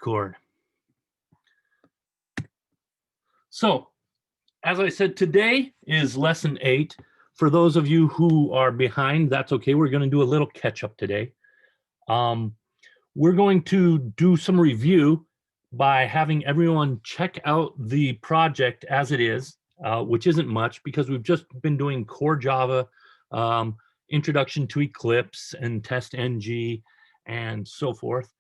Record. So, as I said, today is lesson 8. For those of you who are behind, that's okay. We're going to do a little catch up today. We're going to do some review by having everyone check out the project as it is, which isn't much because we've just been doing core Java, introduction to Eclipse and TestNG and so forth.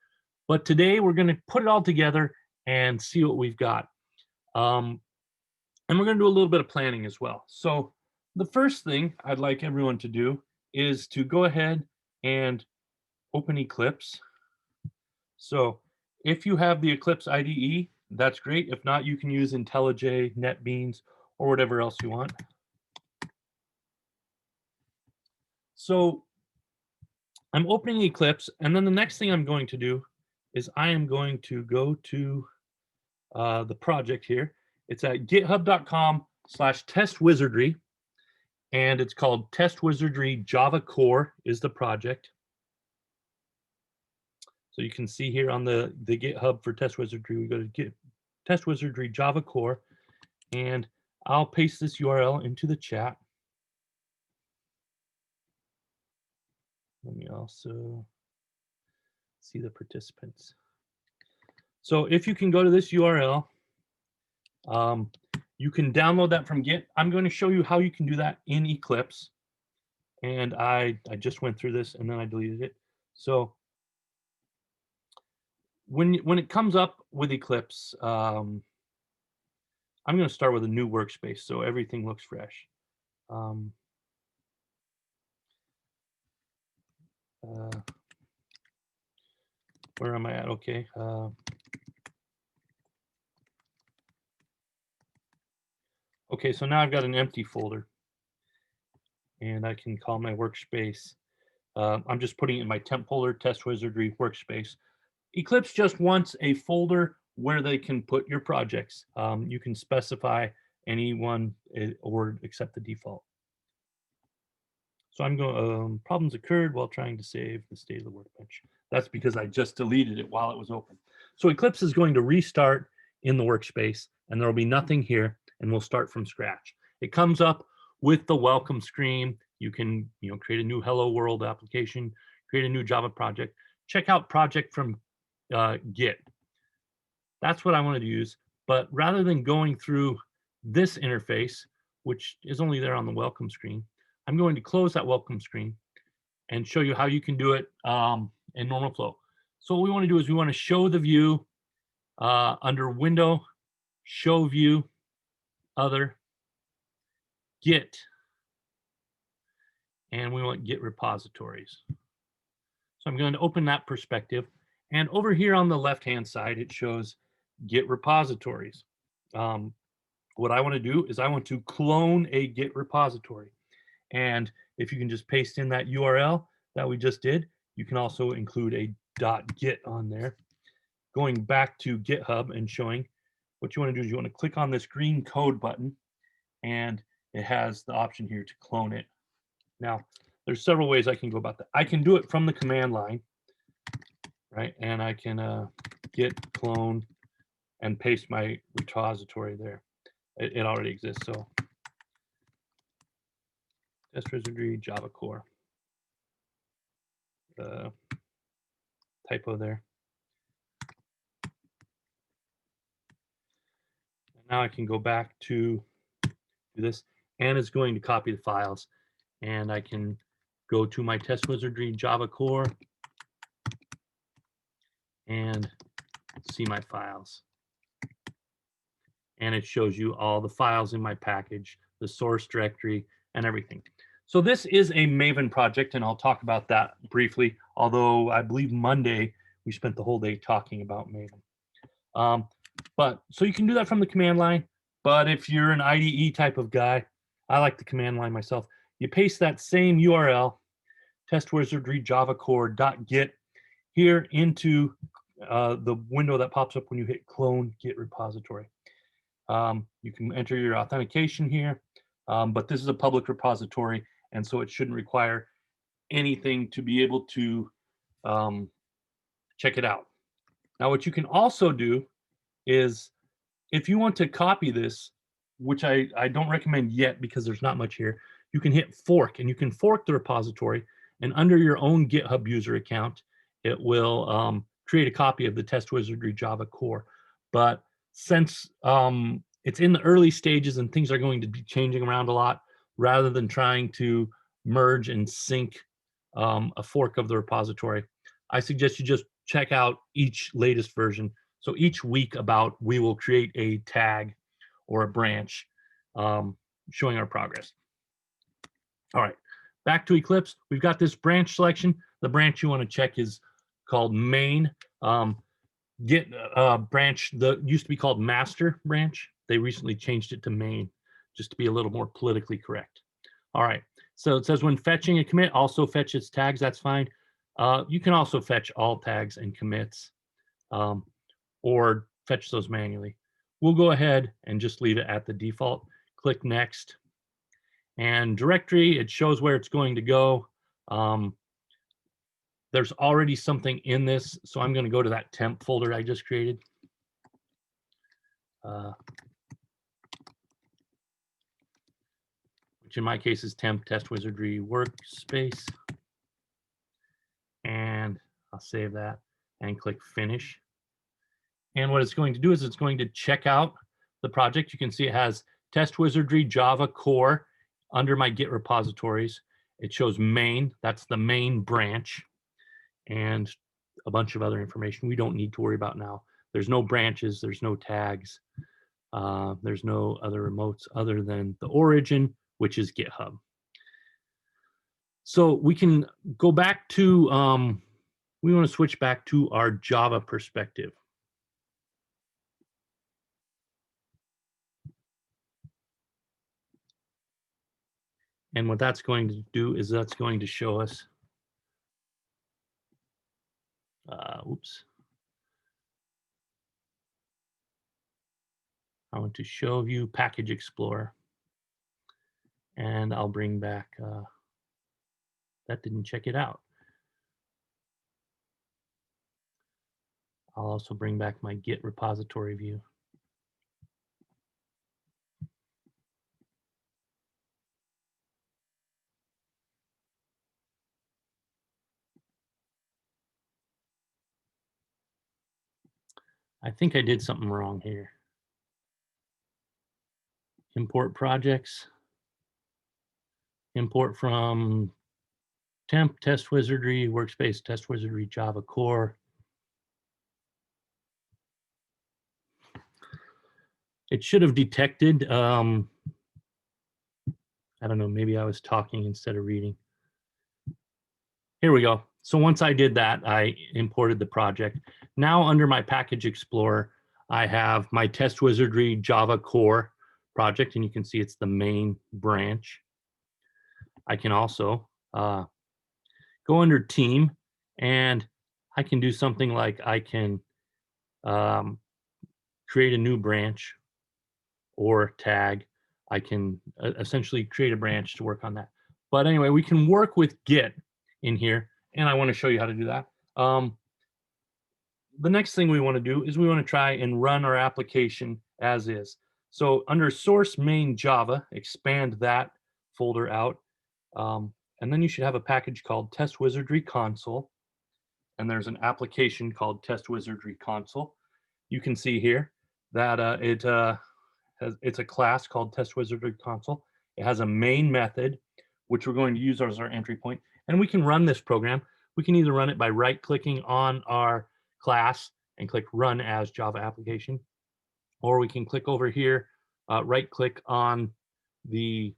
But today we're going to put it all together and see what we've got. And we're going to do a little bit of planning as well. So the first thing I'd like everyone to do is to go ahead and open Eclipse. So if you have the Eclipse IDE, that's great. If not, you can use IntelliJ, NetBeans, or whatever else you want. So I'm opening Eclipse, and then the next thing I'm going to do is I am going to go to the project here. It's at github.com/TestWizardry, and it's called TestWizardry Java Core is the project. So you can see here on the GitHub for TestWizardry, we go to TestWizardry Java Core, and I'll paste this URL into the chat. Let me also see the participants. So if you can go to this URL, you can download that from Git. I'm going to show you how you can do that in Eclipse. And I just went through this and then I deleted it. So when it comes up with Eclipse, I'm going to start with a new workspace so everything looks fresh. Where am I at? Okay. Okay, so now I've got an empty folder, and I can call my workspace. I'm just putting it in my temp folder, TestWizardry workspace. Eclipse just wants a folder where they can put your projects. You can specify any one or accept the default. So I'm going, problems occurred while trying to save the state of the workbench. That's because I just deleted it while it was open. So Eclipse is going to restart in the workspace, and there will be nothing here, and we'll start from scratch. It comes up with the welcome screen. You can create a new Hello World application, create a new Java project. Check out project from Git. That's what I wanted to use. But rather than going through this interface, which is only there on the welcome screen, I'm going to close that welcome screen and show you how you can do it in normal flow. So what we want to do is we want to show the view under Window, Show View, Other, Git, and we want Git Repositories. So I'm going to open that perspective. And over here on the left-hand side, it shows Git Repositories. What I want to do is I want to clone a Git repository. And if you can just paste in that URL that we just did, you can also include a .git on there. Going back to GitHub and showing what you want to do is you want to click on this green code button, and it has the option here to clone it. Now, there's several ways I can go about that. I can do it from the command line, right? And I can git clone and paste my repository there. It already exists, so TestWizardry Java Core. Typo there. Now I can go back to this, and it's going to copy the files, and I can go to my TestWizardry Java Core and see my files. And it shows you all the files in my package, the source directory, and everything. So this is a Maven project, and I'll talk about that briefly, although I believe Monday we spent the whole day talking about Maven. So you can do that from the command line, but if you're an IDE type of guy, I like the command line myself. You paste that same URL, TestWizardry Java Core.git, here into the window that pops up when you hit clone Git repository. You can enter your authentication here, but this is a public repository, and so it shouldn't require anything to be able to check it out. Now, what you can also do is if you want to copy this, which I don't recommend yet because there's not much here, you can hit fork and you can fork the repository, and under your own GitHub user account, it will create a copy of the TestWizardry Java core. But since it's in the early stages and things are going to be changing around a lot, rather than trying to merge and sync a fork of the repository, I suggest you just check out each latest version. So each week we will create a tag or a branch showing our progress. All right, back to Eclipse. We've got this branch selection. The branch you want to check is called main. Git branch, used to be called master branch. They recently changed it to main, just to be a little more politically correct. All right, so it says when fetching a commit, also fetch its tags. That's fine. You can also fetch all tags and commits, or fetch those manually. We'll go ahead and just leave it at the default. Click next. And directory, it shows where it's going to go. There's already something in this, so I'm going to go to that temp folder I just created. Which in my case is temp TestWizardry workspace. And I'll save that and click finish. And what it's going to do is it's going to check out the project. You can see it has TestWizardry Java core under my Git repositories. It shows main, that's the main branch, and a bunch of other information we don't need to worry about now. There's no branches, there's no tags, there's no other remotes other than the origin, which is GitHub. So we can go back to, we want to switch back to our Java perspective. And what that's going to do is that's going to show us, oops. I want to show you Package Explorer. And I'll bring back, that didn't check it out. I'll also bring back my Git repository view. I think I did something wrong here. Import projects. Import from temp TestWizardry workspace TestWizardry Java core. It should have detected, I don't know, maybe I was talking instead of reading. Here we go. So once I did that, I imported the project. Now under my Package Explorer, I have my TestWizardry Java core project, and you can see it's the main branch. I can also go under team, and I can do something like I can create a new branch or tag. I can essentially create a branch to work on that. But anyway, we can work with Git in here, and I want to show you how to do that. The next thing we want to do is we want to try and run our application as is. So under source main Java, expand that folder out. And then you should have a package called TestWizardry console. And there's an application called TestWizardry console. You can see here that it's a class called TestWizardry console. It has a main method, which we're going to use as our entry point. And we can run this program. We can either run it by right-clicking on our class and click Run as Java Application, or we can click over here, right-click on the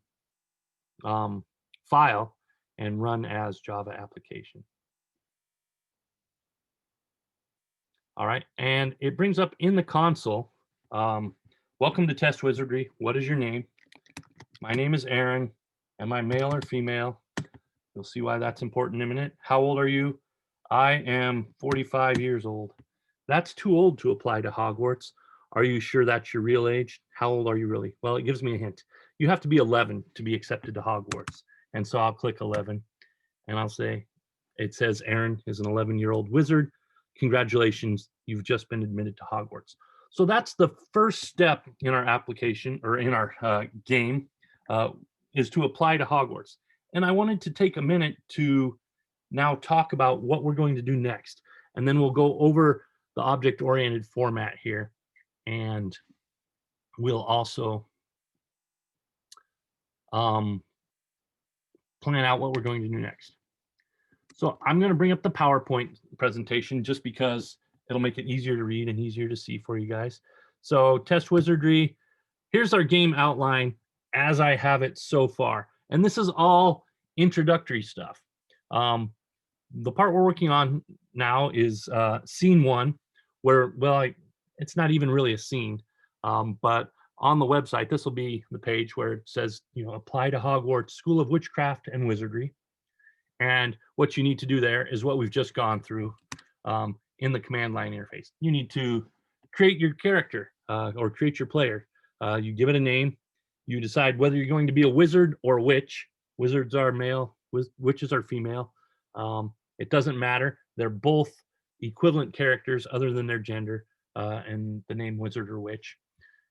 file and Run as Java Application. All right, and it brings up in the console, welcome to TestWizardry. What is your name? My name is Aaron. Am I male or female? You'll see why that's important in a minute. How old are you? I am 45 years old. That's too old to apply to Hogwarts. Are you sure that's your real age? How old are you really? Well, it gives me a hint. You have to be 11 to be accepted to Hogwarts. And so I'll click 11 and I'll say, it says Aaron is an 11-year-old wizard. congratulations, you've just been admitted to Hogwarts. So that's the first step in our application, or in our game, is to apply to Hogwarts. And I wanted to take a minute to now talk about what we're going to do next. And then we'll go over the object-oriented format here. And we'll also plan out what we're going to do next. So I'm going to bring up the PowerPoint presentation just because it'll make it easier to read and easier to see for you guys. So TestWizardry, here's our game outline as I have it so far. And this is all introductory stuff. The part we're working on now is scene 1, where, well, it's not even really a scene, but on the website, this will be the page where it says, apply to Hogwarts School of Witchcraft and Wizardry. And what you need to do there is what we've just gone through in the command line interface. You need to create your character or create your player. You give it a name. You decide whether you're going to be a wizard or a witch. Wizards are male, witches are female. It doesn't matter. They're both equivalent characters other than their gender and the name wizard or witch.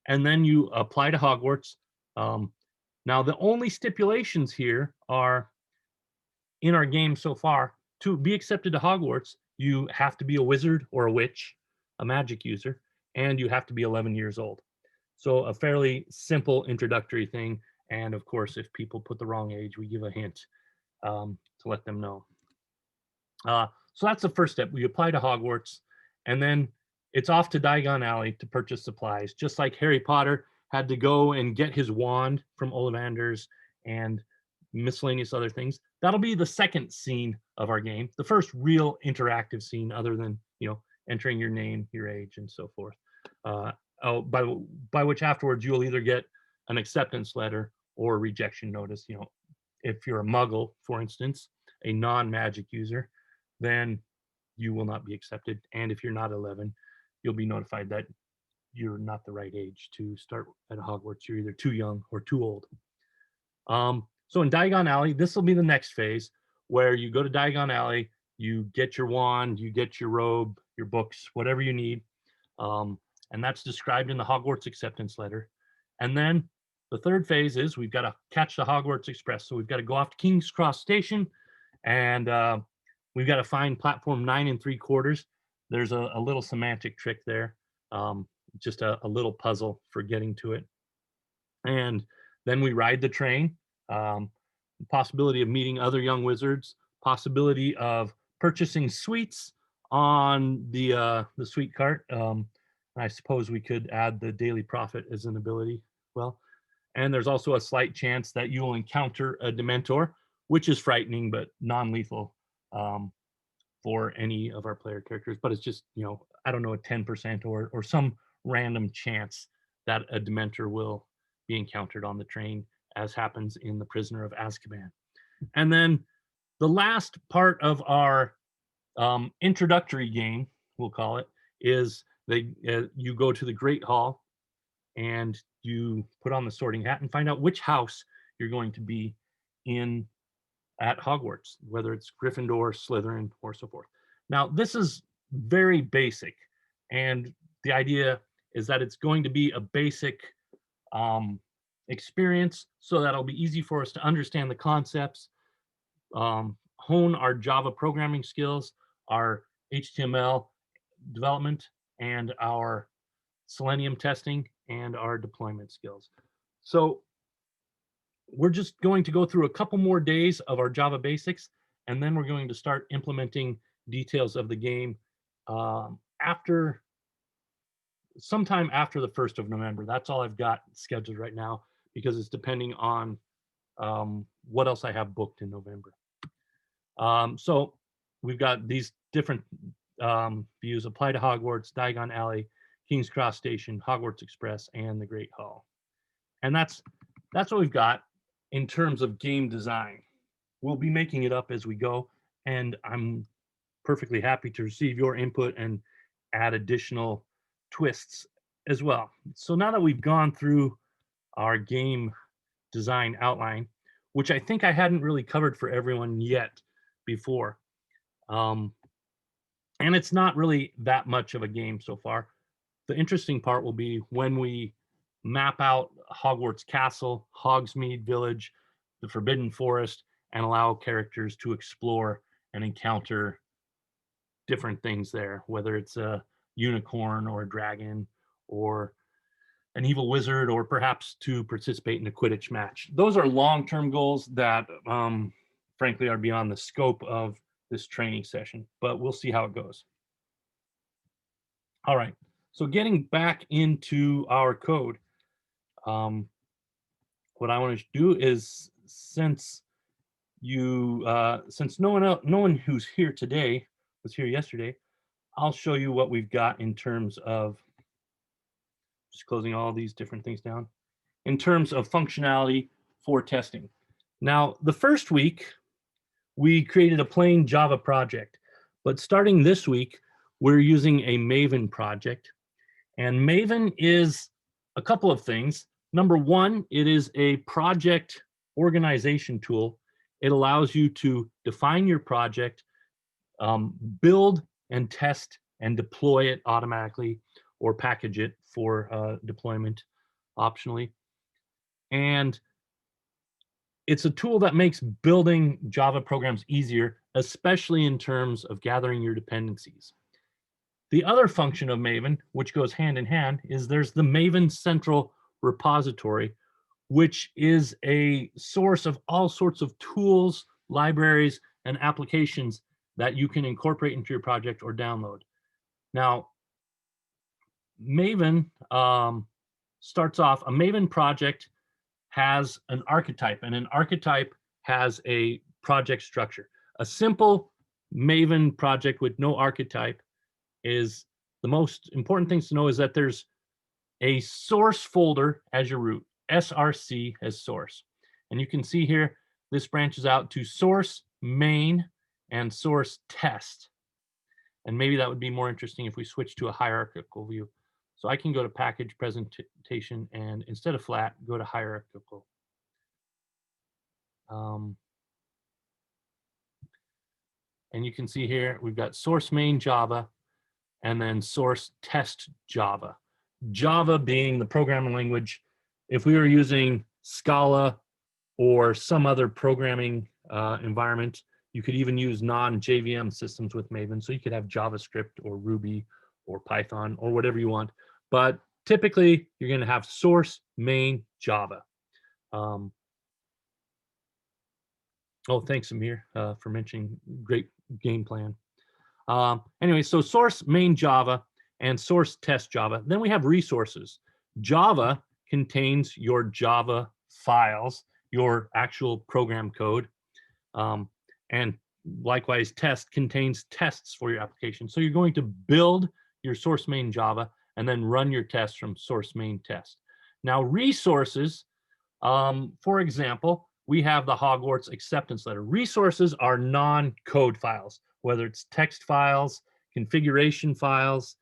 And then you apply to Hogwarts. Now, the only stipulations here are, in our game so far, to be accepted to Hogwarts, you have to be a wizard or a witch, a magic user, and you have to be 11 years old. So a fairly simple introductory thing. And of course, if people put the wrong age, we give a hint to let them know. So that's the first step. We apply to Hogwarts, and then it's off to Diagon Alley to purchase supplies, just like Harry Potter had to go and get his wand from Ollivanders and miscellaneous other things. That'll be the second scene of our game, the first real interactive scene other than, entering your name, your age, and so forth. By which afterwards you'll either get an acceptance letter or a rejection notice. If you're a muggle, for instance, a non-magic user, then you will not be accepted. And if you're not 11, you'll be notified that you're not the right age to start at Hogwarts. You're either too young or too old. So in Diagon Alley, this will be the next phase, where you go to Diagon Alley, you get your wand, you get your robe, your books, whatever you need. And that's described in the Hogwarts acceptance letter. And then the third phase is we've got to catch the Hogwarts Express. So we've got to go off to King's Cross Station, and we've got to find platform 9 3/4. There's a little semantic trick there, just a little puzzle for getting to it. And then we ride the train. Possibility of meeting other young wizards, possibility of purchasing sweets on the sweet cart. I suppose we could add the daily profit as an ability. Well, and there's also a slight chance that you will encounter a Dementor, which is frightening but non-lethal for any of our player characters. But it's just, I don't know, a 10% or some random chance that a Dementor will be encountered on the train, as happens in The Prisoner of Azkaban. And then the last part of our introductory game, we'll call it, is you go to the Great Hall and you put on the sorting hat and find out which house you're going to be in at Hogwarts, whether it's Gryffindor, Slytherin, or so forth. Now, this is very basic, and the idea is that it's going to be a basic experience, so that it'll be easy for us to understand the concepts, hone our Java programming skills, our HTML development, and our Selenium testing, and our deployment skills. So we're just going to go through a couple more days of our Java basics, and then we're going to start implementing details of the game sometime after the 1st of November. That's all I've got scheduled right now, because it's depending on what else I have booked in November. So we've got these different views: apply to Hogwarts, Diagon Alley, King's Cross Station, Hogwarts Express, and the Great Hall. And that's what we've got in terms of game design. We'll be making it up as we go, and I'm perfectly happy to receive your input and add additional twists as well. So now that we've gone through our game design outline, which I think I hadn't really covered for everyone yet before, And it's not really that much of a game so far. The interesting part will be when we map out Hogwarts Castle, Hogsmeade Village, the Forbidden Forest, and allow characters to explore and encounter different things there, whether it's a unicorn or a dragon or an evil wizard, or perhaps to participate in a Quidditch match. Those are long-term goals that, frankly, are beyond the scope of this training session, but we'll see how it goes. All right, so getting back into our code, what I want to do is, since no one who's here today was here yesterday, I'll show you what we've got in terms of, just closing all these different things down, in terms of functionality for testing. Now, the first week, we created a plain Java project, but starting this week, we're using a Maven project. And Maven is a couple of things. Number one, it is a project organization tool. It allows you to define your project, build and test and deploy it automatically, or package it for deployment optionally. And it's a tool that makes building Java programs easier, especially in terms of gathering your dependencies. The other function of Maven, which goes hand in hand, is there's the Maven Central Repository, which is a source of all sorts of tools, libraries, and applications that you can incorporate into your project or download. Now, Maven starts off, a Maven project has an archetype, and an archetype has a project structure. A simple Maven project with no archetype is, the most important things to know is that there's a source folder as your root, src as source. And you can see here, this branches out to source main and source test. And maybe that would be more interesting if we switch to a hierarchical view. So I can go to package presentation, and instead of flat, go to hierarchical. And you can see here, we've got source main Java, and then source test Java. Java being the programming language. If we were using Scala or some other programming environment, you could even use non-JVM systems with Maven. So you could have JavaScript or Ruby or Python or whatever you want. But typically, you're going to have source main Java. Oh, thanks, Amir, for mentioning great game plan. Anyway, so source main Java and source test Java. Then we have resources. Java contains your Java files, your actual program code. And likewise, test contains tests for your application. So you're going to build your source main Java and then run your tests from source main test. Now, resources, for example, we have the Hogwarts acceptance letter. Resources are non-code files, whether it's text files, configuration files,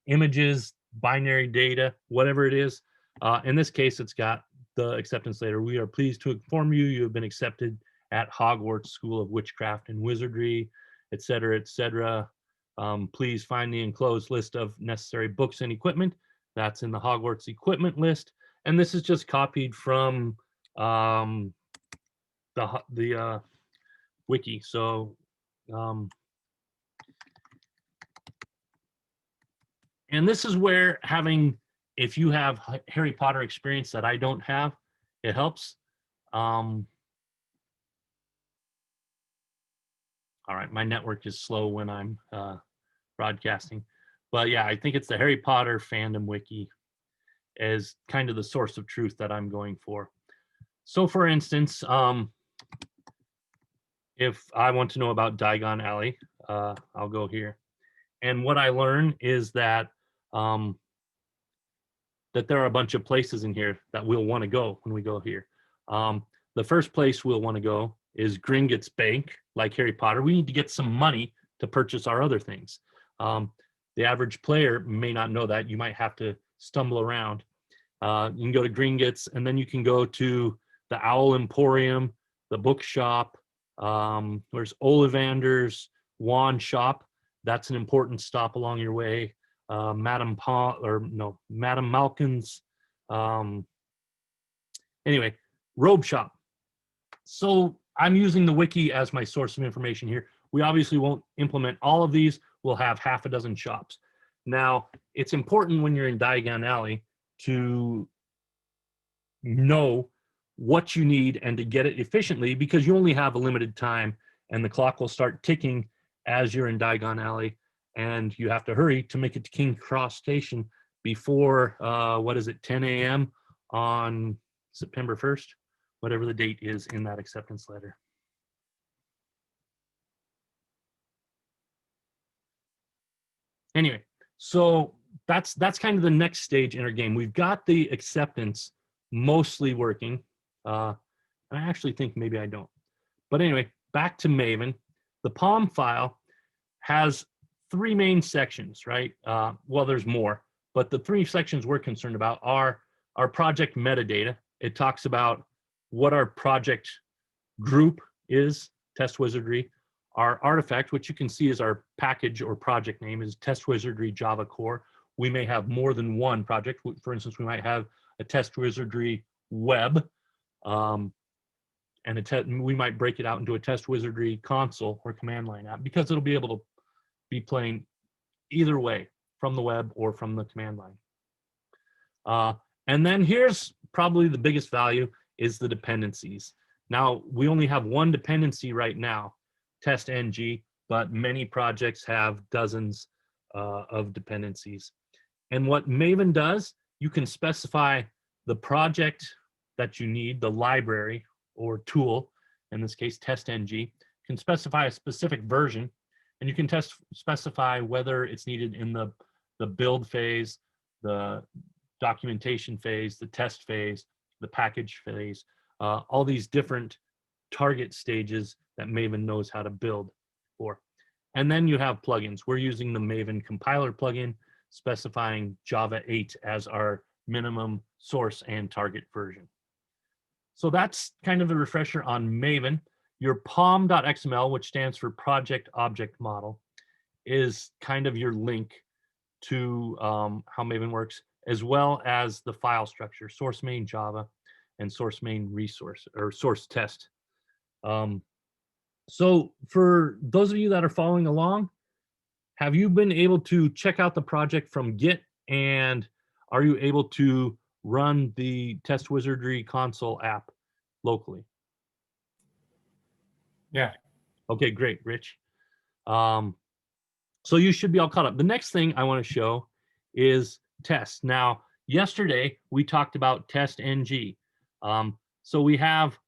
images, binary data, whatever it is. In this case, it's got the acceptance letter. We are pleased to inform you, you have been accepted at Hogwarts School of Witchcraft and Wizardry, et cetera, et cetera. Please find the enclosed list of necessary books and equipment. That's in the Hogwarts equipment list. And this is just copied from the wiki. So, and this is where having, if you have Harry Potter experience that I don't have, it helps. All right, my network is slow when I'm broadcasting. But yeah, I think it's the Harry Potter fandom wiki as kind of the source of truth that I'm going for. So for instance, if I want to know about Diagon Alley, I'll go here. And what I learn is that that there are a bunch of places in here that we'll want to go when we go here. The first place we'll want to go is Gringotts Bank, like Harry Potter. We need to get some money to purchase our other things. The average player may not know that. You might have to stumble around. You can go to Gringotts, and then you can go to the Owl Emporium, the bookshop, There's Ollivander's Wand Shop. That's an important stop along your way. Madam Malkin's. Anyway, Robe Shop. So I'm using the wiki as my source of information here. We obviously won't implement all of these. We'll have half a dozen shops. Now, it's important when you're in Diagon Alley to know what you need and to get it efficiently, because you only have a limited time and the clock will start ticking as you're in Diagon Alley, and you have to hurry to make it to King Cross Station before, 10 a.m. on September 1st, whatever the date is in that acceptance letter. Anyway, so that's kind of the next stage in our game. We've got the acceptance mostly working. I actually think maybe I don't. But anyway, back to Maven. The POM file has three main sections, right? Well, there's more, but the three sections we're concerned about are our project metadata. It talks about what our project group is, TestWizardry. Our artifact, which you can see is our package or project name, is TestWizardry Java Core. We may have more than one project. For instance, we might have a TestWizardry web, and we might break it out into a TestWizardry console or command line app, because it'll be able to be playing either way, from the web or from the command line. And then here's probably the biggest value, is the dependencies. Now, we only have one dependency right now, TestNG, but many projects have dozens of dependencies. And what Maven does, you can specify the project that you need, the library or tool, in this case TestNG. You can specify a specific version, and you can specify whether it's needed in the build phase, the documentation phase, the test phase, the package phase, all these different target stages that Maven knows how to build for. And then you have plugins. We're using the Maven compiler plugin, specifying Java 8 as our minimum source and target version. So that's kind of a refresher on Maven. Your pom.xml, which stands for Project Object Model, is kind of your link to how Maven works, as well as the file structure, source main Java and source main resource or source test. So for those of you that are following along, have you been able to check out the project from Git, and are you able to run the TestWizardry console app locally? Yeah. Okay, great, Rich. So you should be all caught up. The next thing I want to show is tests. Now, yesterday we talked about TestNG. So we have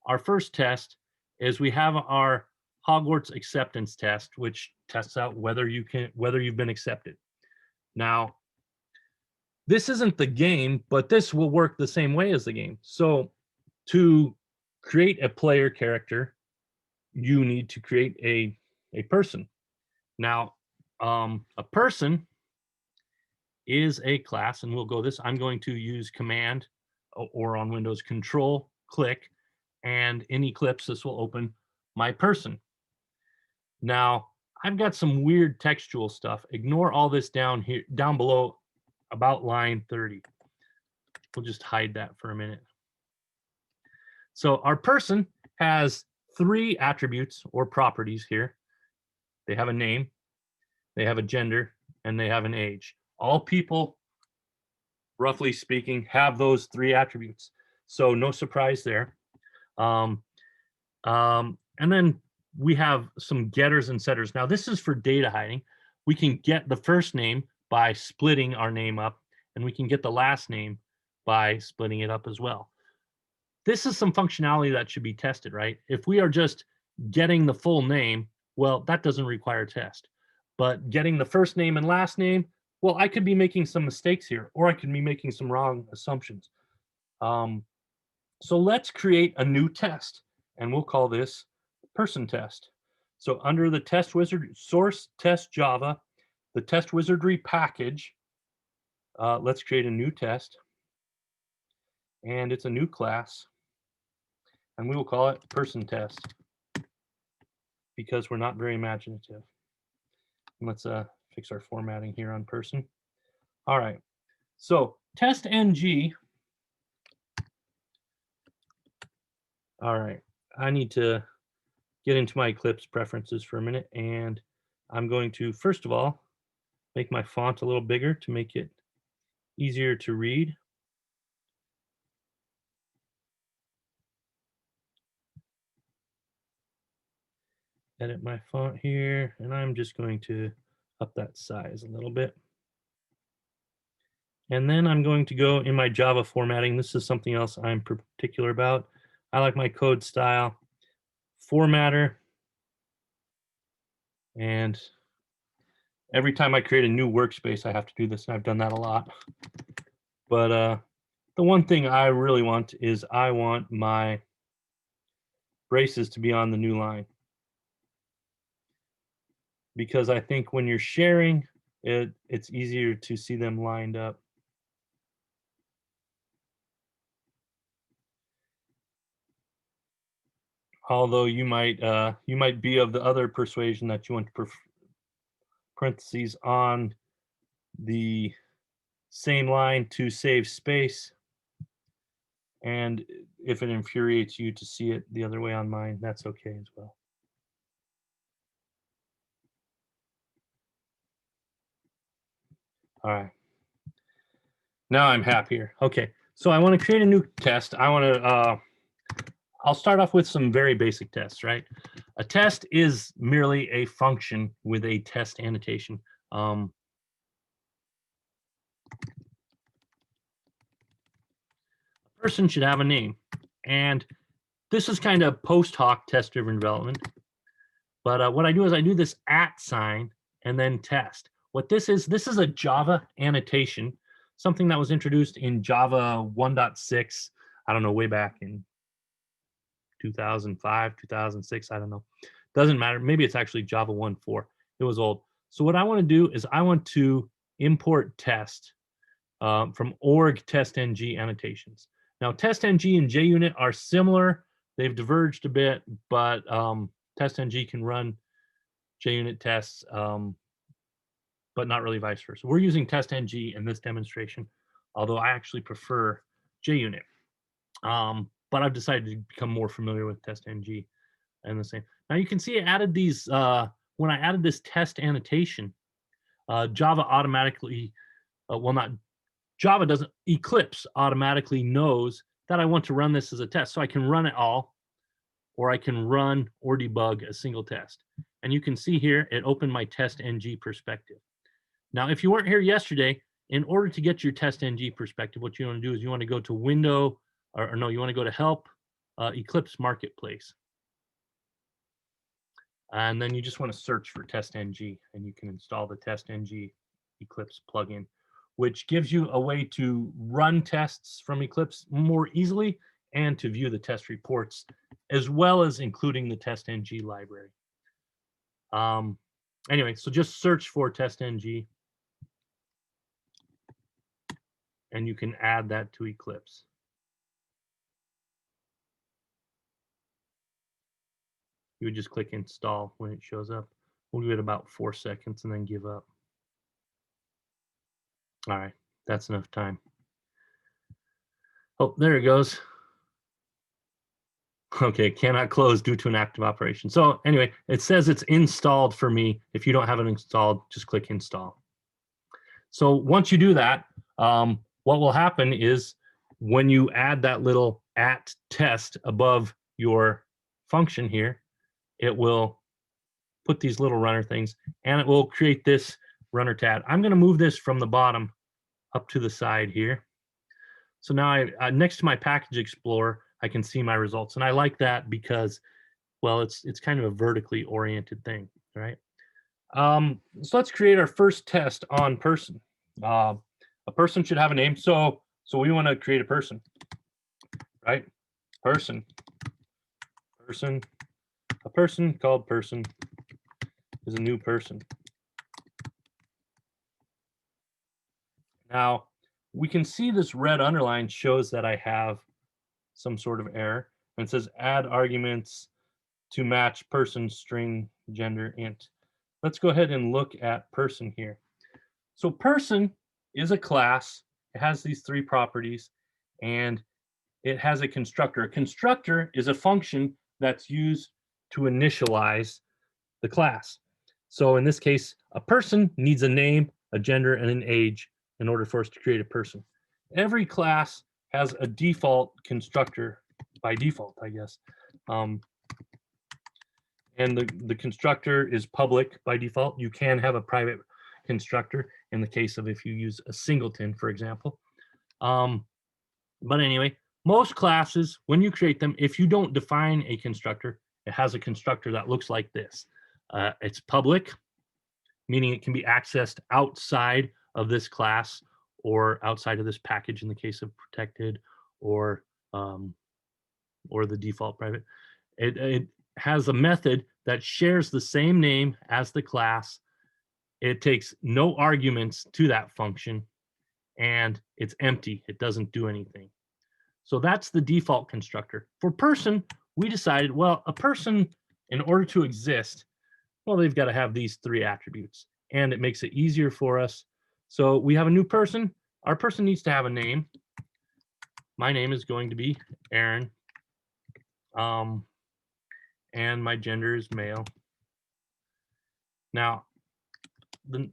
our first test is we have our Hogwarts acceptance test, which tests out whether you've been accepted. Now, this isn't the game, but this will work the same way as the game. So to create a player character, you need to create a person. Now, a person is a class, and we'll go this. I'm going to use Command, or on Windows Control, click, and in Eclipse, this will open my person. Now, I've got some weird textual stuff. Ignore all this down here, down below, about line 30. We'll just hide that for a minute. So our person has three attributes or properties here. They have a name, they have a gender, and they have an age. All people, roughly speaking, have those three attributes. So no surprise there. And then we have some getters and setters. Now this is for data hiding. We can get the first name by splitting our name up, and we can get the last name by splitting it up as well. This is some functionality that should be tested, right? If we are just getting the full name, well, that doesn't require a test. But getting the first name and last name, well, I could be making some mistakes here, or I could be making some wrong assumptions. So let's create a new test, and we'll call this person test. So under the TestWizardry source test Java, the TestWizardry package, let's create a new test, and it's a new class, and we will call it person test. because we're not very imaginative. Let's fix our formatting here on person. All right, so TestNG. All right, I need to get into my Eclipse preferences for a minute, and I'm going to, first of all, make my font a little bigger to make it easier to read. Edit my font here, and I'm just going to up that size a little bit. And then I'm going to go in my Java formatting. This is something else I'm particular about. I like my code style formatter. And every time I create a new workspace, I have to do this, and I've done that a lot. But the one thing I really want is I want my braces to be on the new line, because I think when you're sharing, it's easier to see them lined up. Although you might be of the other persuasion that you want to parentheses on the same line to save space. And if it infuriates you to see it the other way on mine, that's okay as well. All right. Now I'm happier. Okay, so I want to create a new test. I'll start off with some very basic tests, right? A test is merely a function with a test annotation. A person should have a name. And this is kind of post hoc test-driven development. But what I do is I do this @ sign and then test. What this is a Java annotation, something that was introduced in Java 1.6, I don't know, way back in 2005, 2006, I don't know. Doesn't matter. Maybe it's actually Java 1.4. It was old. So what I want to do is I want to import test from org TestNG annotations. Now, TestNG and JUnit are similar. They've diverged a bit, but TestNG can run JUnit tests, but not really vice versa. We're using TestNG in this demonstration, although I actually prefer JUnit. But I've decided to become more familiar with TestNG and the same. Now you can see I added these, when I added this test annotation, Java automatically, Java doesn't, Eclipse automatically knows that I want to run this as a test. So I can run it all, or I can run or debug a single test. And you can see here, it opened my TestNG perspective. Now, if you weren't here yesterday, in order to get your TestNG perspective, what you want to do is you want to go to Window, or no, you want to go to Help, Eclipse Marketplace. And then you just want to search for TestNG, and you can install the TestNG Eclipse plugin, which gives you a way to run tests from Eclipse more easily and to view the test reports, as well as including the TestNG library. Anyway, so just search for TestNG, and you can add that to Eclipse. You would just click install when it shows up. We'll give it about 4 seconds and then give up. All right, that's enough time. Oh, there it goes. Okay, cannot close due to an active operation. So anyway, it says it's installed for me. If you don't have it installed, just click install. So once you do that, what will happen is when you add that little @test above your function here, it will put these little runner things, and it will create this runner tab. I'm going to move this from the bottom up to the side here. So now next to my package explorer, I can see my results, and I like that because, well, it's kind of a vertically oriented thing, right? So let's create our first test on person. A person should have a name, so we want to create a person, right? Person, a person called person is a new person. Now we can see this red underline shows that I have some sort of error, and it says add arguments to match person, string, gender, int. Let's go ahead and look at person here. So person is a class. It has these three properties, and it has a constructor. A constructor is a function that's used to initialize the class. So in this case, a person needs a name, a gender, and an age in order for us to create a person. Every class has a default constructor by default, I guess. And the constructor is public by default. You can have a private constructor in the case of if you use a singleton, for example. But anyway, most classes, when you create them, if you don't define a constructor, it has a constructor that looks like this. It's public, meaning it can be accessed outside of this class or outside of this package in the case of protected or the default private. It has a method that shares the same name as the class. It takes no arguments to that function, and it's empty. It doesn't do anything. So that's the default constructor. For person, we decided, well, a person, in order to exist, well, they've got to have these three attributes, and it makes it easier for us. So we have a new person. Our person needs to have a name. My name is going to be Aaron. And my gender is male. Now,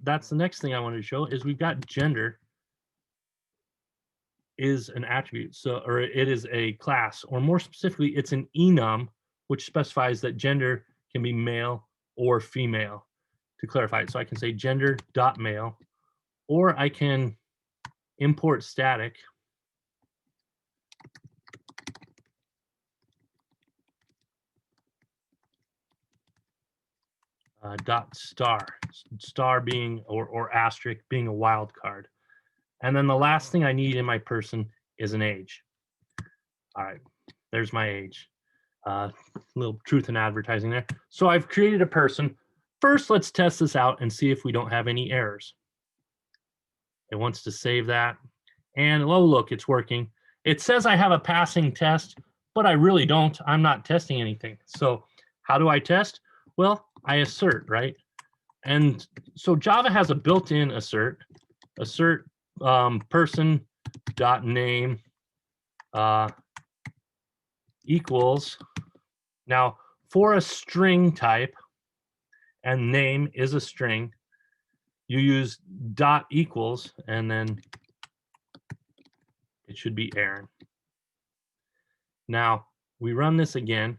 that's the next thing I wanted to show is we've got gender is an attribute, or it is a class, or more specifically, it's an enum, which specifies that gender can be male or female. To clarify it, so I can say gender.male, or I can import static dot star being or asterisk being a wildcard. And then the last thing I need in my person is an age. All right, there's my age. Little truth in advertising there. So I've created a person. First, let's test this out and see if we don't have any errors. It wants to save that. And oh, look, it's working. It says I have a passing test, but I really don't. I'm not testing anything. So how do I test? Well, I assert, right? And so Java has a built-in assert person.name equals. Now, for a string type, and name is a string, you use dot equals, and then it should be Aaron. Now, we run this again,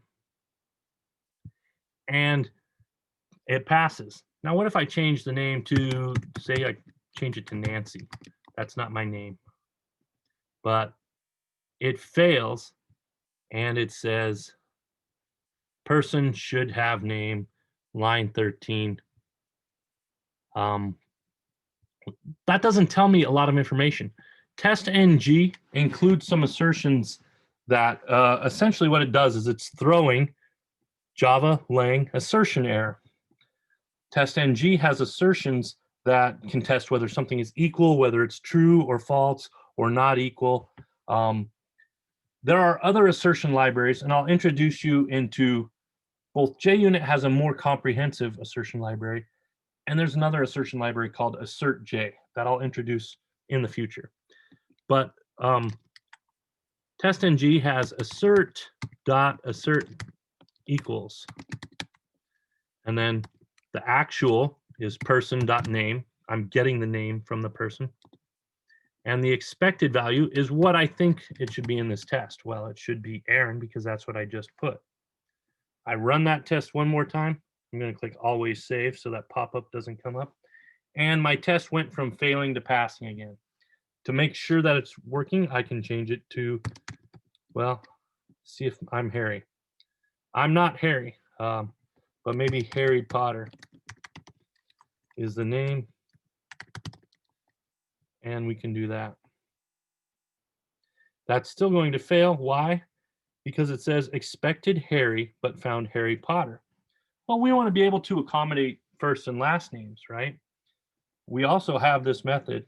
and it passes. Now, what if I change the name to, say I change it to Nancy? That's not my name. But it fails, and it says, person should have name, line 13. That doesn't tell me a lot of information. TestNG includes some assertions that essentially what it does is it's throwing Java lang assertion error. TestNG has assertions that can test whether something is equal, whether it's true or false or not equal. There are other assertion libraries, and I'll introduce you into both. JUnit has a more comprehensive assertion library, and there's another assertion library called AssertJ that I'll introduce in the future. But TestNG has assert.assert equals. And then the actual is person.name. I'm getting the name from the person. And the expected value is what I think it should be in this test. Well, it should be Aaron because that's what I just put. I run that test one more time. I'm going to click always save so that pop-up doesn't come up. And my test went from failing to passing again. To make sure that it's working, I can change it to, well, see if I'm Harry. I'm not Harry, but maybe Harry Potter is the name. And we can do that. That's still going to fail. Why? Because it says expected Harry, but found Harry Potter. Well, we want to be able to accommodate first and last names, right? We also have this method,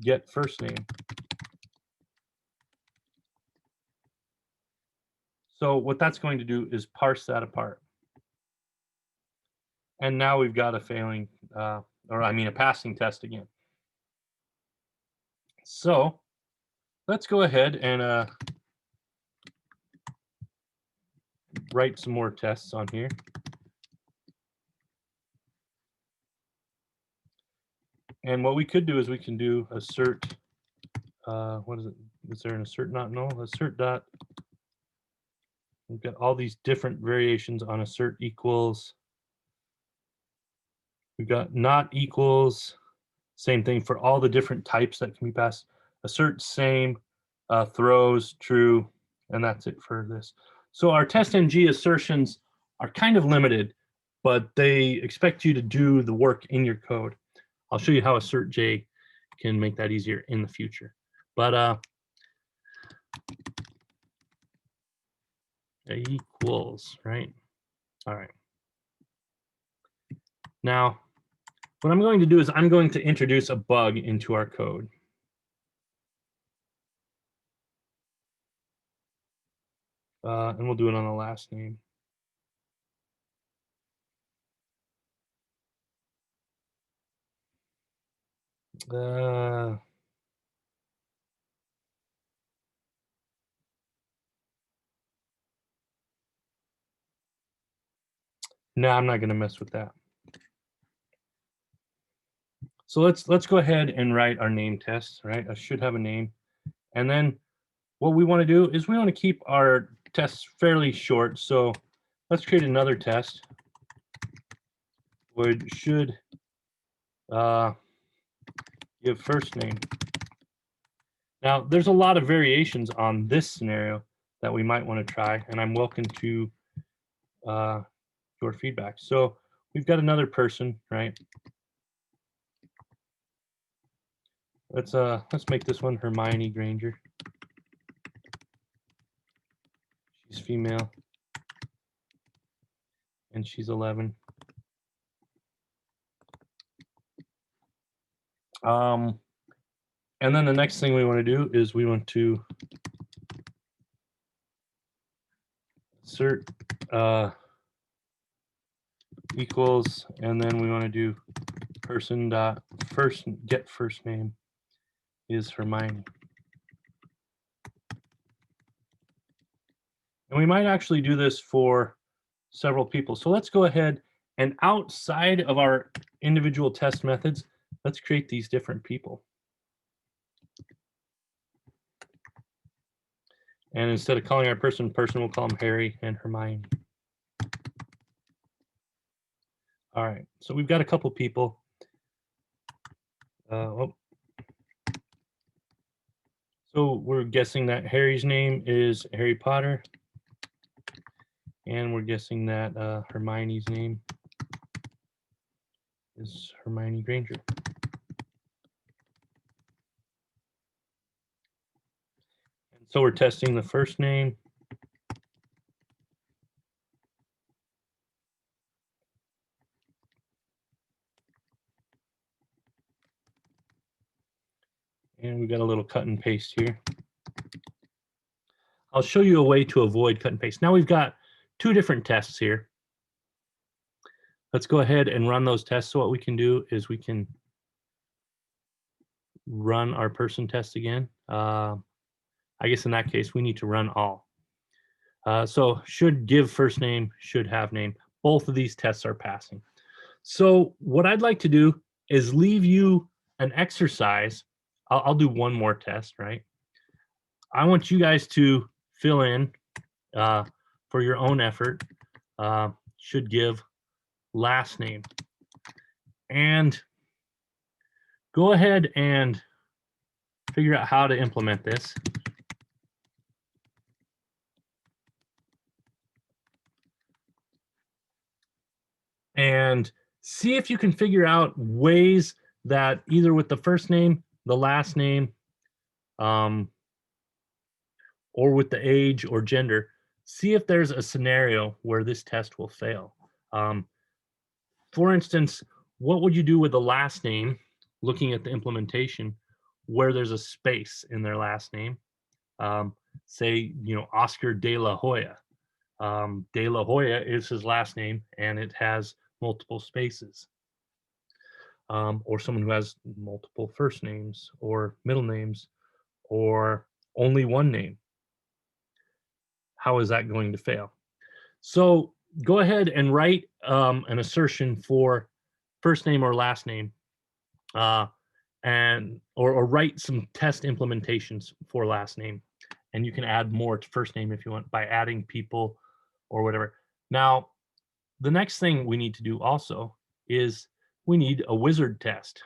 get first name. So what that's going to do is parse that apart. And now we've got a failing, or I mean a passing test again. So let's go ahead and write some more tests on here. And what we could do is we can do assert, what is it? Is there an assert not null? Assert dot. We've got all these different variations on assert equals. We've got not equals, same thing for all the different types that can be passed. Assert same, throws, true, and that's it for this. So our TestNG assertions are kind of limited, but they expect you to do the work in your code. I'll show you how AssertJ can make that easier in the future. But equals, right? All right. Now, what I'm going to do is I'm going to introduce a bug into our code. And we'll do it on the last name. No, I'm not going to mess with that. So let's go ahead and write our name test, right? I should have a name. And then what we want to do is we want to keep our tests fairly short. So let's create another test. Should give first name. Now, there's a lot of variations on this scenario that we might want to try, and I'm welcome to your feedback. So we've got another person, right? Let's make this one Hermione Granger. She's female, and she's 11. And then the next thing we want to do is we want to assert equals, and then we want to do person dot get first name is Hermione. And we might actually do this for several people. So let's go ahead and outside of our individual test methods, let's create these different people. And instead of calling our person, we'll call them Harry and Hermione. All right, so we've got a couple people. So we're guessing that Harry's name is Harry Potter. And we're guessing that Hermione's name is Hermione Granger. And so we're testing the first name. And we've got a little cut and paste here. I'll show you a way to avoid cut and paste. Now we've got two different tests here. Let's go ahead and run those tests. So what we can do is we can run our person test again. I guess in that case, we need to run all. So should give first name, should have name. Both of these tests are passing. So what I'd like to do is leave you an exercise. I'll do one more test, right? I want you guys to fill in for your own effort, should give last name. And go ahead and figure out how to implement this. And see if you can figure out ways that either with the first name, the last name, or with the age or gender, see if there's a scenario where this test will fail. For instance, what would you do with the last name, looking at the implementation, where there's a space in their last name? Say, Oscar de la Hoya. De La Hoya is his last name, and it has multiple spaces. Or someone who has multiple first names or middle names or only one name. How is that going to fail? So go ahead and write an assertion for first name or last name, or write some test implementations for last name. And you can add more to first name if you want by adding people or whatever. Now, the next thing we need to do also is we need a wizard test.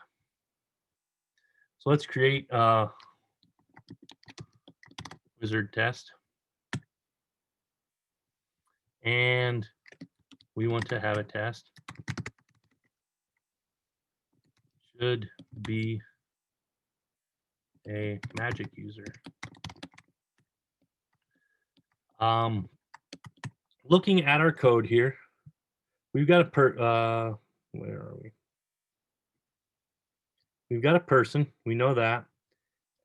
So let's create a wizard test. And we want to have a test. Should be a magic user. Looking at our code here, we've got a where are we? We've got a person, we know that,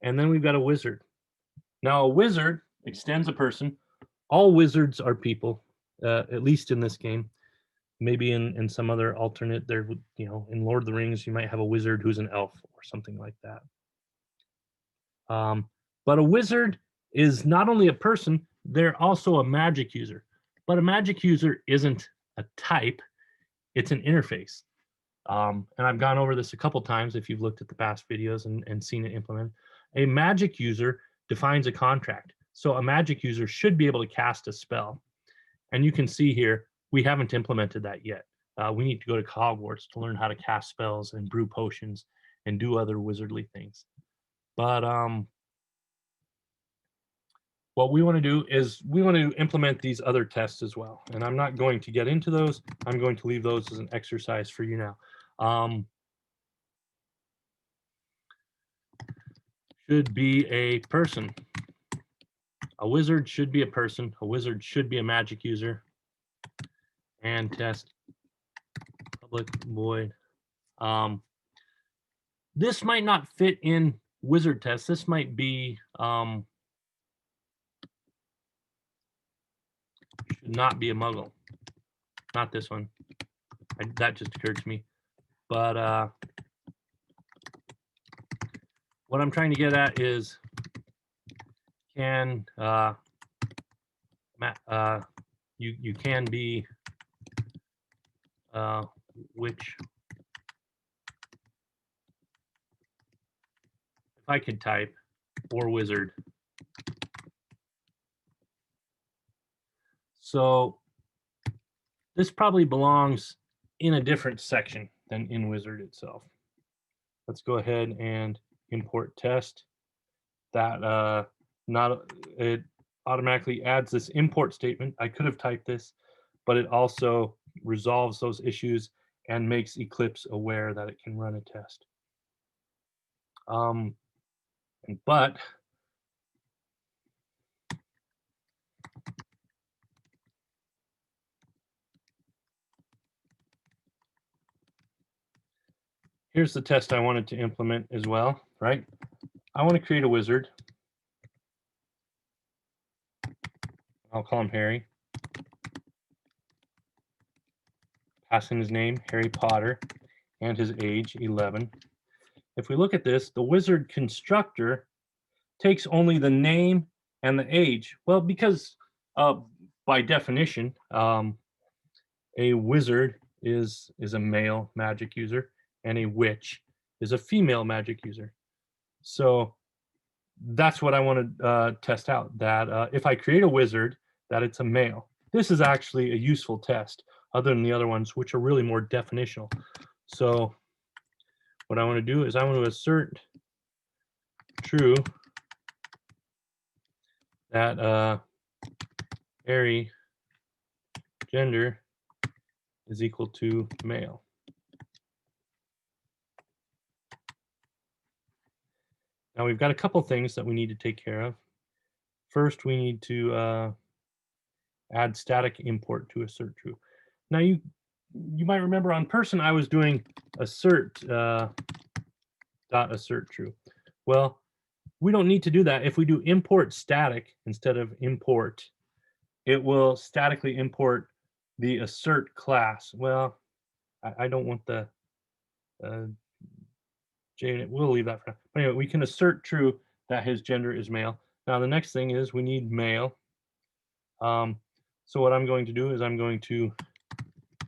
and then we've got a wizard. Now a wizard extends a person. All wizards are people, at least in this game. Maybe in some other alternate, there would, in Lord of the Rings, you might have a wizard who's an elf or something like that. But a wizard is not only a person, they're also a magic user. But a magic user isn't a type, it's an interface. And I've gone over this a couple times if you've looked at the past videos and seen it implemented. A magic user defines a contract. So a magic user should be able to cast a spell. And you can see here, we haven't implemented that yet. We need to go to Hogwarts to learn how to cast spells and brew potions and do other wizardly things. But what we want to do is we want to implement these other tests as well. And I'm not going to get into those. I'm going to leave those as an exercise for you now. Should be a person. A wizard should be a person. A wizard should be a magic user. And test public void. This might not fit in wizard test. This might be should not be a muggle. Not this one. That just occurred to me. But what I'm trying to get at is, can you can be which, if I could type, or wizard. So this probably belongs in a different section than in wizard itself. Let's go ahead and import test. That it automatically adds this import statement. I could have typed this, but it also resolves those issues and makes Eclipse aware that it can run a test. But here's the test I wanted to implement as well, right? I want to create a wizard. I'll call him Harry. Pass in his name, Harry Potter, and his age, 11. If we look at this, the wizard constructor takes only the name and the age. Well, because by definition, a wizard is a male magic user, and a witch is a female magic user. So that's what I want to test out, that if I create a wizard, that it's a male. This is actually a useful test, other than the other ones, which are really more definitional. So what I want to do is I want to assert true that Harry gender is equal to male. Now we've got a couple things that we need to take care of. First, we need to add static import to assert true. Now you might remember on person I was doing assert dot assert true. Well, we don't need to do that. If we do import static instead of import it will statically import the assert class. Well, I don't want the J, we'll leave that for now. But anyway, we can assert true that his gender is male. Now the next thing is we need male. So what I'm going to do is I'm going to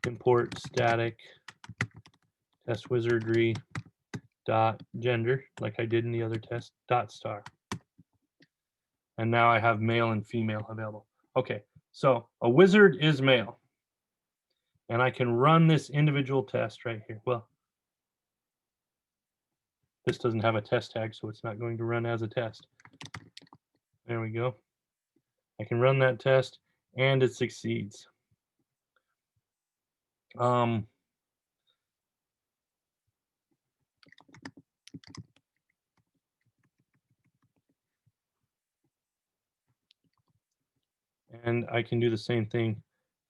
import static TestWizardry dot gender like I did in the other test dot star. And now I have male and female available. Okay, so a wizard is male. And I can run this individual test right here. Well, this doesn't have a test tag, so it's not going to run as a test. There we go. I can run that test and it succeeds. And I can do the same thing.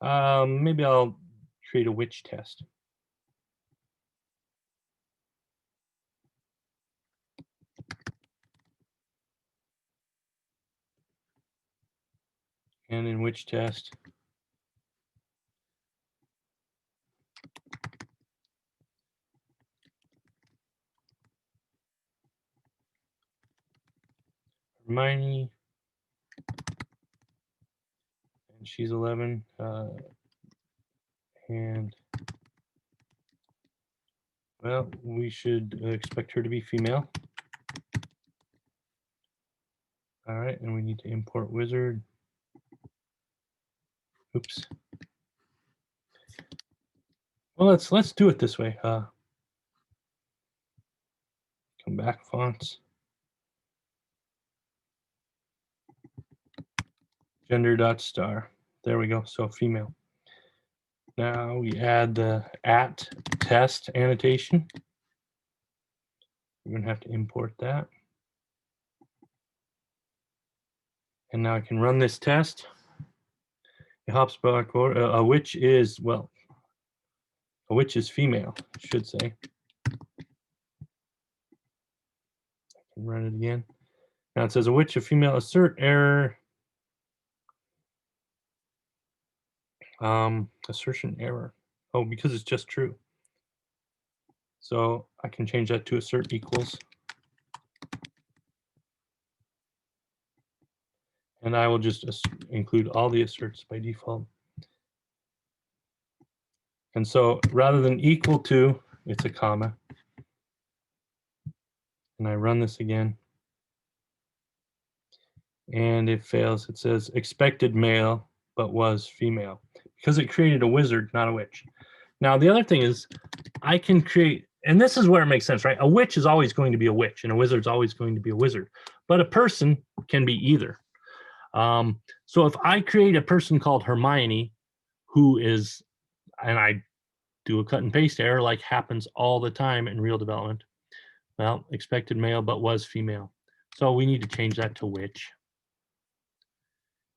Maybe I'll create a witch test. And in witch test, Hermione, and she's 11, and well, we should expect her to be female. All right, and we need to import wizard. Oops. Well, let's do it this way. Come back, fonts. Gender.star. There we go. So female. Now we add the at test annotation. We're going to have to import that. And now I can run this test. It hops back over. A witch is, well, a witch is female, I should say. I can run it again. Now it says a witch, a female, assert error. Assertion error. Oh, because it's just true. So I can change that to assert equals. And I will just include all the asserts by default. And so rather than equal to, it's a comma. And I run this again. And it fails. It says expected male, but was female. Because it created a wizard, not a witch. Now, the other thing is I can create, and this is where it makes sense, right? A witch is always going to be a witch, and a wizard's always going to be a wizard. But a person can be either. So if I create a person called Hermione, who is, and I do a cut and paste error like happens all the time in real development, well, expected male, but was female. So we need to change that to witch.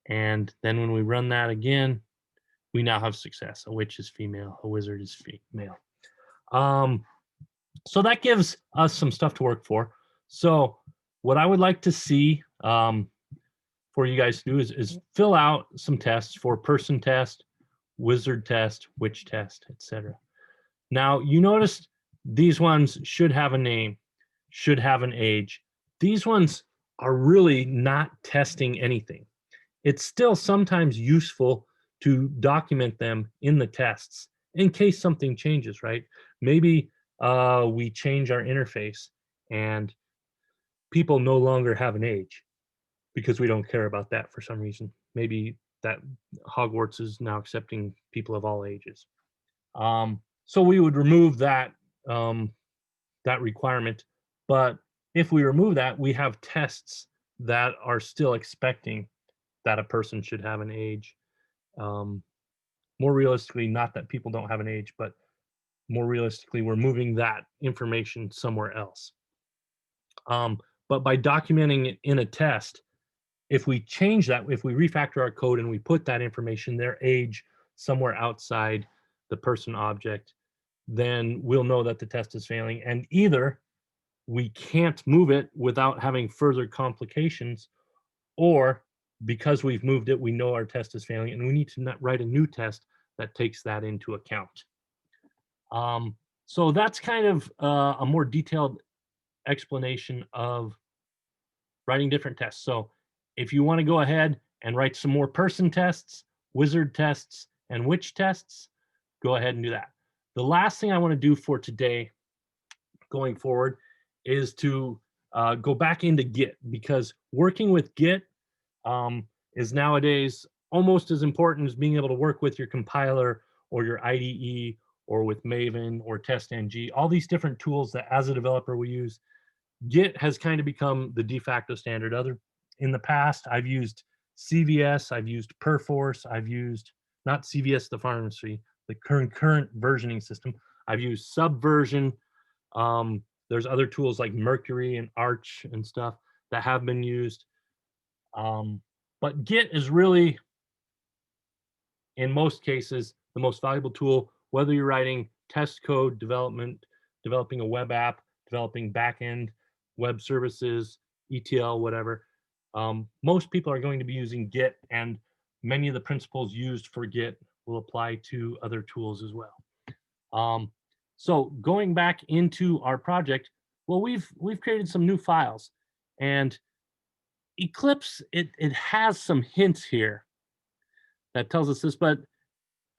And then when we run that again, we now have success. A witch is female, a wizard is female. So that gives us some stuff to work for. So what I would like to see for you guys to do is fill out some tests for person test, wizard test, witch test, etc. Now you notice these ones should have a name, should have an age. These ones are really not testing anything. It's still sometimes useful to document them in the tests in case something changes, right? Maybe we change our interface and people no longer have an age because we don't care about that for some reason. Maybe that Hogwarts is now accepting people of all ages. So we would remove that, that requirement. But if we remove that, we have tests that are still expecting that a person should have an age. More realistically, not that people don't have an age, but more realistically, we're moving that information somewhere else. But by documenting it in a test, if we change that, if we refactor our code and we put that information, their age, somewhere outside the person object, then we'll know that the test is failing. And either we can't move it without having further complications, or because we've moved it, we know our test is failing, and we need to write a new test that takes that into account. So that's kind of a more detailed explanation of writing different tests. So if you want to go ahead and write some more person tests, wizard tests, and witch tests, go ahead and do that. The last thing I want to do for today going forward is to go back into Git, because working with Git is nowadays almost as important as being able to work with your compiler or your IDE or with Maven or TestNG, all these different tools that as a developer we use. Git has kind of become the de facto standard. In the past, I've used CVS, I've used Perforce, I've used, not CVS, the pharmacy, the current versioning system. I've used Subversion. There's other tools like Mercury and Arch and stuff that have been used. But Git is really, in most cases, the most valuable tool, whether you're writing test code development, developing a web app, developing backend web services, ETL, whatever. Most people are going to be using Git, and many of the principles used for Git will apply to other tools as well. So going back into our project, well, we've created some new files, and Eclipse, it has some hints here that tells us this, but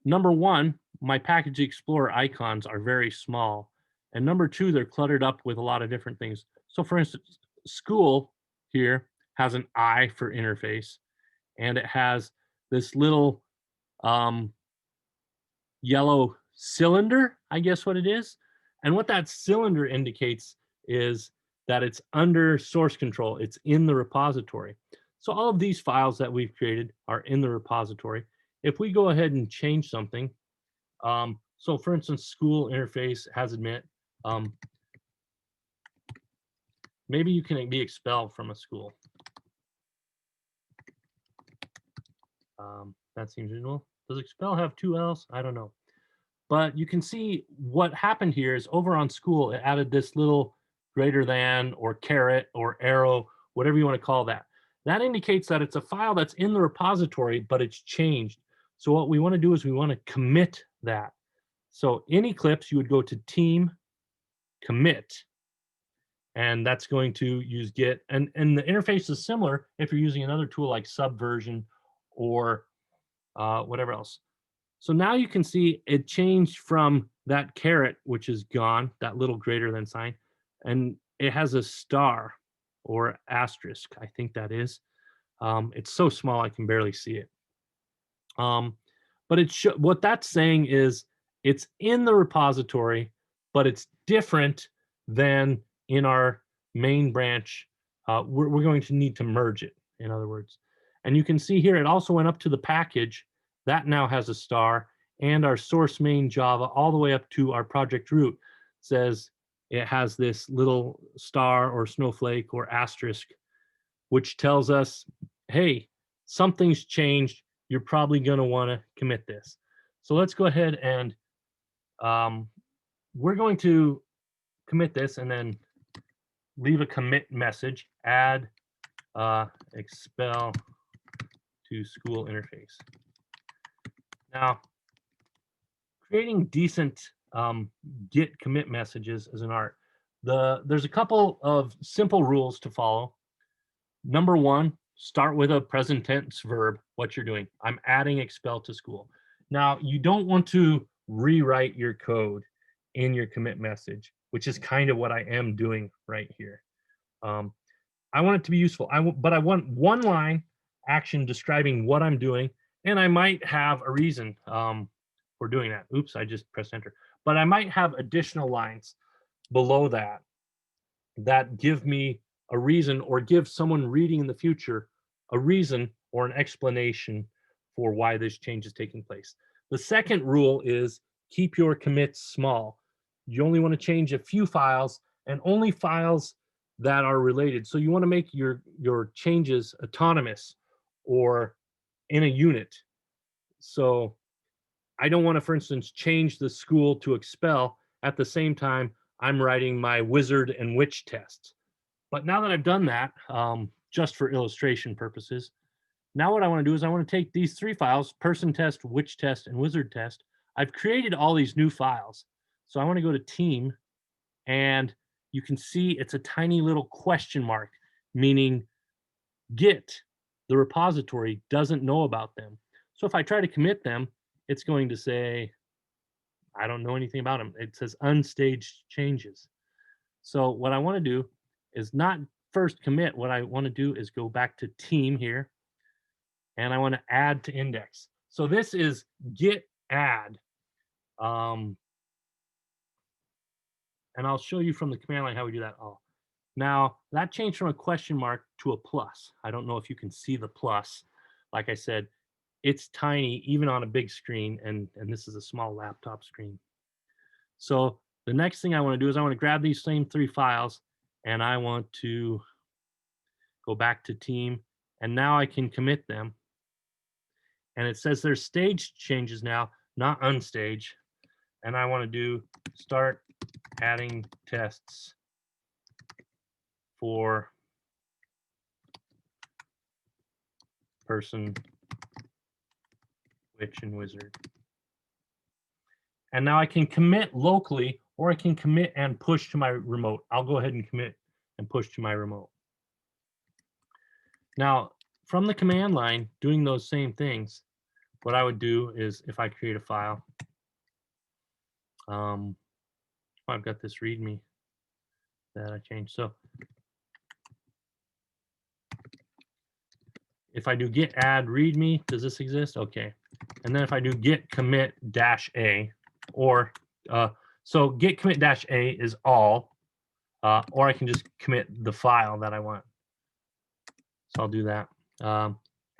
number one, my package explorer icons are very small, and number two, they're cluttered up with a lot of different things. So for instance, school here has an I for interface, and it has this little yellow cylinder, I guess what it is. And what that cylinder indicates is that it's under source control. It's in the repository. So all of these files that we've created are in the repository. If we go ahead and change something, so for instance, school interface has admit, maybe you can be expelled from a school. That seems reasonable. Does expel have two L's? I don't know. But you can see what happened here is over on school, it added this little greater than or caret or arrow, whatever you want to call that. That indicates that it's a file that's in the repository, but it's changed. So what we want to do is we want to commit that. So in Eclipse, you would go to team commit, and that's going to use Git. And the interface is similar if you're using another tool like Subversion or whatever else. So now you can see it changed from that caret, which is gone, that little greater than sign, and it has a star or asterisk, I think that is. It's so small I can barely see it. But what that's saying is it's in the repository, but it's different than in our main branch. We're going to need to merge it, in other words. And you can see here, it also went up to the package. That now has a star, and our source main Java all the way up to our project root says it has this little star or snowflake or asterisk, which tells us, hey, something's changed. You're probably going to want to commit this. So let's go ahead and we're going to commit this and then leave a commit message, add expel to school interface. Now, creating decent Git commit messages is an art. There's a couple of simple rules to follow. Number one, start with a present tense verb, what you're doing. I'm adding expel to school. Now, you don't want to rewrite your code in your commit message, which is kind of what I am doing right here. I want it to be useful, but I want one line action describing what I'm doing, and I might have a reason for doing that. Oops, I just pressed enter. But I might have additional lines below that that give me a reason or give someone reading in the future a reason or an explanation for why this change is taking place. The second rule is keep your commits small. You only want to change a few files and only files that are related. So you want to make your changes autonomous or in a unit. So I don't want to, for instance, change the school to expel at the same time I'm writing my wizard and witch tests. But now that I've done that, just for illustration purposes, Now what I want to do is I want to take these 3 files, person test, witch test, and wizard test. I've created all these new files. So I want to go to team, and you can see it's a tiny little question mark, meaning Git, the repository, doesn't know about them. So if I try to commit them, it's going to say, I don't know anything about them. It says unstaged changes. So what I want to do is not first commit. What I want to do is go back to team here, and I want to add to index. So this is git add. And I'll show you from the command line how we do that. Oh, now that changed from a question mark to a plus. I don't know if you can see the plus. Like I said, it's tiny even on a big screen, and this is a small laptop screen. So the next thing I want to do is I want to grab these same 3 files, and I want to go back to team, and now I can commit them. And it says there's stage changes now, not unstage. And I want to do start adding tests for person, witch, and wizard. And now I can commit locally, or I can commit and push to my remote. I'll go ahead and commit and push to my remote. Now, from the command line, doing those same things, what I would do is if I create a file, I've got this README that I changed. So if I do git add README, does this exist? Okay. And then if I do git commit -a, or so git commit -a is all, or I can just commit the file that I want. So I'll do that.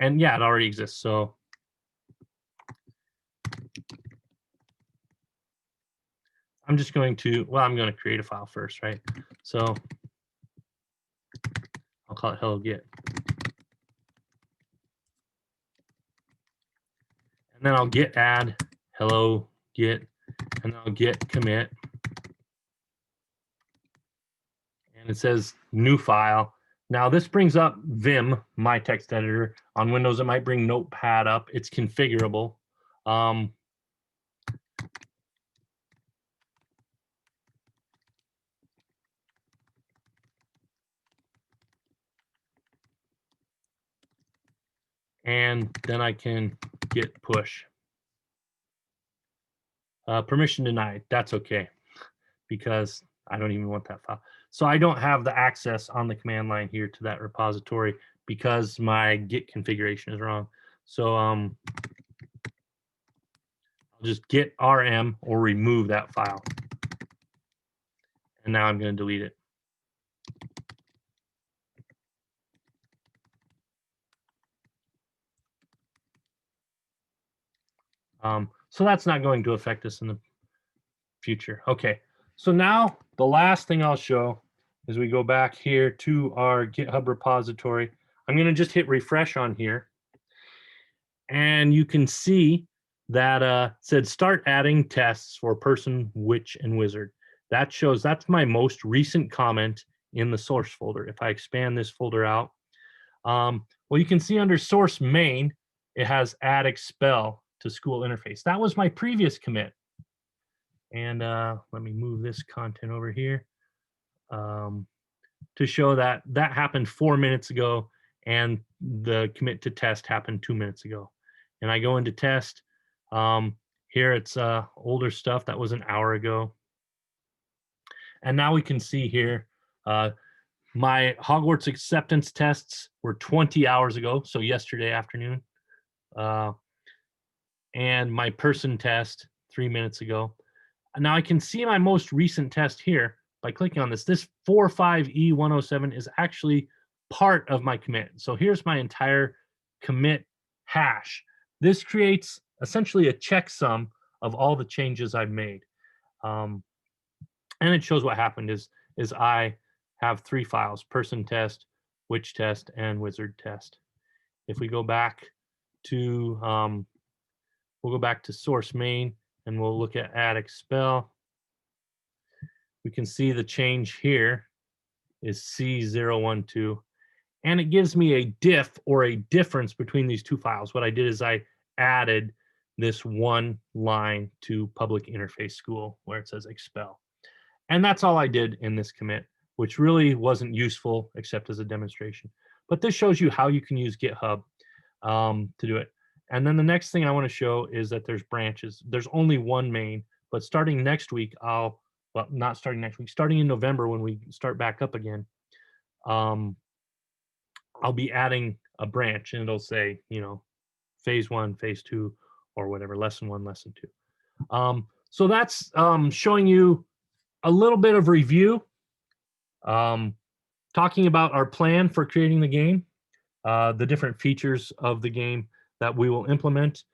And yeah, it already exists. So I'm just going to, well, I'm going to create a file first, right? So I'll call it hello git. And then I'll git add hello git, and I'll git commit. And it says new file. Now this brings up Vim, my text editor. On Windows, it might bring Notepad up. It's configurable. And then I can git push. Permission denied. That's okay, because I don't even want that file. So I don't have the access on the command line here to that repository because my Git configuration is wrong. So I'll just git rm or remove that file. And now I'm going to delete it. So that's not going to affect us in the future. Okay, so now the last thing I'll show is we go back here to our GitHub repository. I'm going to just hit refresh on here. And you can see that said start adding tests for person, witch, and wizard. That shows that's my most recent comment in the source folder. If I expand this folder out, well, you can see under source main, it has add expel to school interface. That was my previous commit. And let me move this content over here to show that that happened 4 minutes ago and the commit to test happened 2 minutes ago. And I go into test. Here it's older stuff that was an hour ago. And now we can see here, my Hogwarts acceptance tests were 20 hours ago, so yesterday afternoon. And my person test 3 minutes ago. Now I can see my most recent test here by clicking on this. This 45E107 is actually part of my commit. So here's my entire commit hash. This creates essentially a checksum of all the changes I've made. And it shows what happened is I have 3 files, person test, witch test, and wizard test. If we go back to, we'll go back to source main and we'll look at add expel. We can see the change here is C012. and it gives me a diff or a difference between these two files. What I did is I added this one line to public interface school where it says expel. And that's all I did in this commit, which really wasn't useful except as a demonstration. But this shows you how you can use GitHub to do it. And then the next thing I want to show is that there's branches. There's only one main, but starting next week, not starting next week, starting in November when we start back up again, I'll be adding a branch and it'll say, phase 1, phase 2, or whatever, lesson 1, lesson 2. So that's showing you a little bit of review, talking about our plan for creating the game, the different features of the game that we will implement,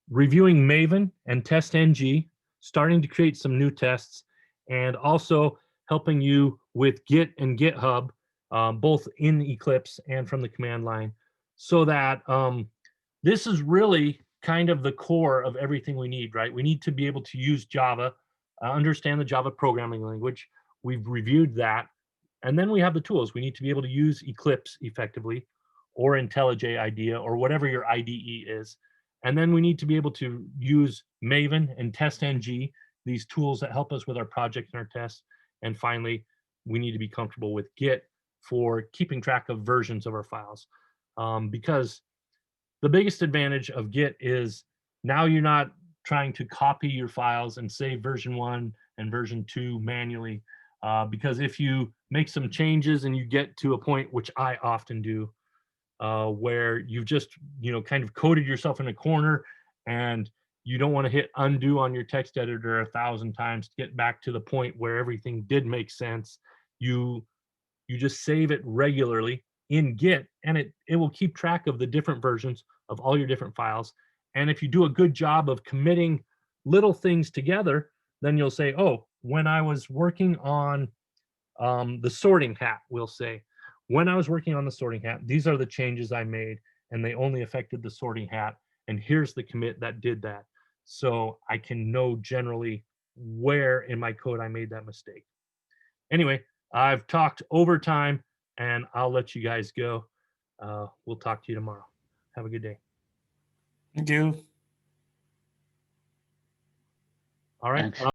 reviewing Maven and TestNG, starting to create some new tests, and also helping you with Git and GitHub, both in Eclipse and from the command line, so that this is really kind of the core of everything we need, right? We need to be able to use Java, understand the Java programming language. We've reviewed that. And then we have the tools. We need to be able to use Eclipse effectively, or IntelliJ IDEA, or whatever your IDE is. And then we need to be able to use Maven and TestNG, these tools that help us with our project and our tests. And finally, we need to be comfortable with Git for keeping track of versions of our files. Because the biggest advantage of Git is now you're not trying to copy your files and save version 1 and version 2 manually. Because if you make some changes and you get to a point, which I often do, where you've just kind of coded yourself in a corner and you don't want to hit undo on your text editor 1,000 times to get back to the point where everything did make sense, you just save it regularly in Git, and it will keep track of the different versions of all your different files. And if you do a good job of committing little things together, then you'll say, oh, when I was working on the sorting hat, we'll say, when I was working on the sorting hat, these are the changes I made, and they only affected the sorting hat, and here's the commit that did that. So I can know generally where in my code I made that mistake. Anyway, I've talked over time, and I'll let you guys go. We'll talk to you tomorrow. Have a good day. Thank you. All right.